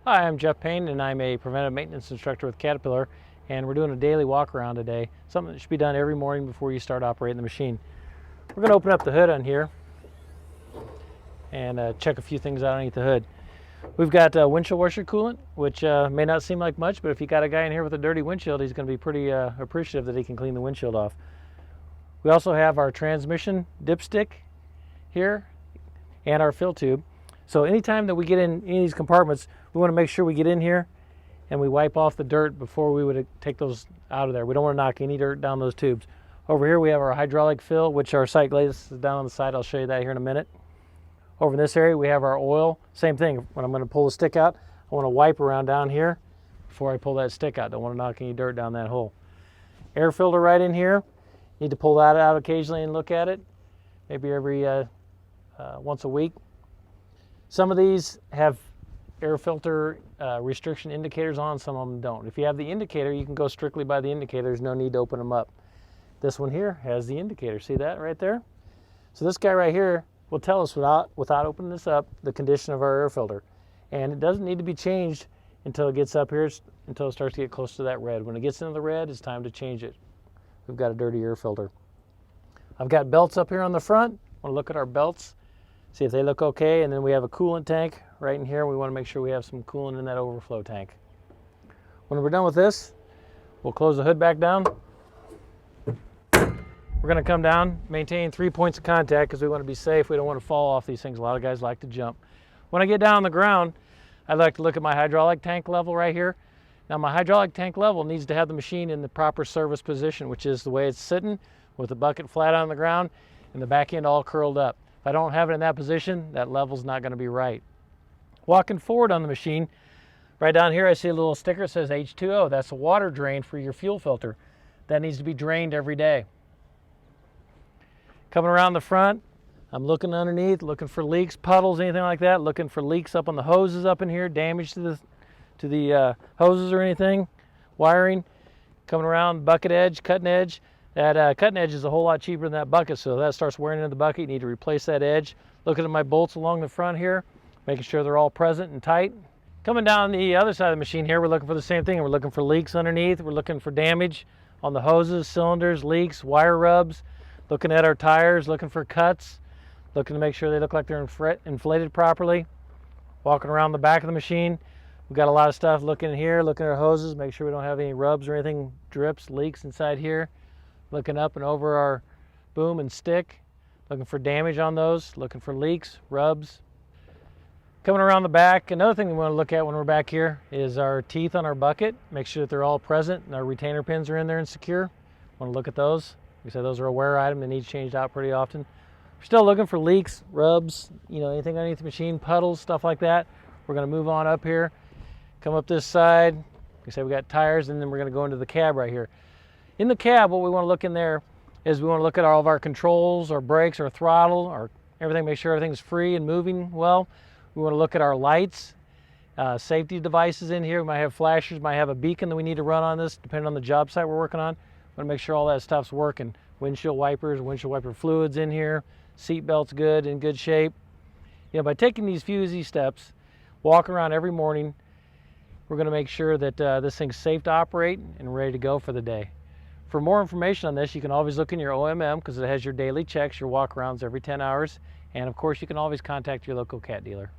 Hi, I'm Jeff Payne and I'm a preventive maintenance instructor with Caterpillar, and we're doing a daily walk around today, something that should be done every morning before you start operating the machine. We're going to open up the hood on here and check a few things out underneath the hood. We've got windshield washer coolant, which may not seem like much, but if you got a guy in here with a dirty windshield, he's going to be pretty appreciative that he can clean the windshield off. We also have our transmission dipstick here and our fill tube. So anytime that we get in any of these compartments, we want to make sure we get in here and we wipe off the dirt before we would take those out of there. We don't want to knock any dirt down those tubes. Over here we have our hydraulic fill, which our sight glaze is down on the side. I'll show you that here in a minute. Over in this area we have our oil. Same thing, when I'm going to pull the stick out, I want to wipe around down here before I pull that stick out. Don't want to knock any dirt down that hole. Air filter right in here. Need to pull that out occasionally and look at it, maybe every once a week. Some of these have air filter restriction indicators on, some of them don't. If you have the indicator, you can go strictly by the indicator. There's no need to open them up. This one here has the indicator. See that right there? So this guy right here will tell us without opening this up the condition of our air filter. And it doesn't need to be changed until it gets up here, until it starts to get close to that red. When it gets into the red, it's time to change it. We've got a dirty air filter. I've got belts up here on the front. I want to look at our belts, see if they look okay, and then we have a coolant tank right in here. We want to make sure we have some coolant in that overflow tank. When we're done with this, we'll close the hood back down. We're going to come down, maintain 3 points of contact because we want to be safe. We don't want to fall off these things. A lot of guys like to jump. When I get down on the ground, I like to look at my hydraulic tank level right here. Now my hydraulic tank level needs to have the machine in the proper service position, which is the way it's sitting, with the bucket flat on the ground and the back end all curled up. If I don't have it in that position, that level's not going to be right. Walking forward on the machine, right down here I see a little sticker that says H2O. That's a water drain for your fuel filter. That needs to be drained every day. Coming around the front, I'm looking underneath, looking for leaks, puddles, anything like that, looking for leaks up on the hoses up in here, damage to the hoses or anything, wiring. Coming around bucket edge, cutting edge. That cutting edge is a whole lot cheaper than that bucket, so that starts wearing into the bucket. You need to replace that edge. Looking at my bolts along the front here, making sure they're all present and tight. Coming down the other side of the machine here, we're looking for the same thing. We're looking for leaks underneath. We're looking for damage on the hoses, cylinders, leaks, wire rubs. Looking at our tires, looking for cuts. Looking to make sure they look like they're inflated properly. Walking around the back of the machine. We've got a lot of stuff looking here, looking at our hoses, make sure we don't have any rubs or anything, drips, leaks inside here. Looking up and over our boom and stick, looking for damage on those, looking for leaks, rubs. Coming around the back, another thing we want to look at when we're back here is our teeth on our bucket. Make sure that they're all present and our retainer pins are in there and secure. Want to look at those. Like I said, those are a wear item that needs changed out pretty often. We're still looking for leaks, rubs, anything underneath the machine, puddles, stuff like that. We're going to move on up here, come up this side. Like I said, we got tires, and then we're going to go into the cab right here. In the cab, what we want to look in there is we want to look at all of our controls, our brakes, our throttle, our everything, make sure everything's free and moving well. We want to look at our lights, safety devices in here. We might have flashers, might have a beacon that we need to run on this, depending on the job site we're working on. We want to make sure all that stuff's working. Windshield wipers, windshield wiper fluids in here, seat belt's good, in good shape. By taking these few easy steps, walking around every morning, we're going to make sure that this thing's safe to operate and ready to go for the day. For more information on this, you can always look in your OMM because it has your daily checks, your walk-arounds every 10 hours. And of course, you can always contact your local cat dealer.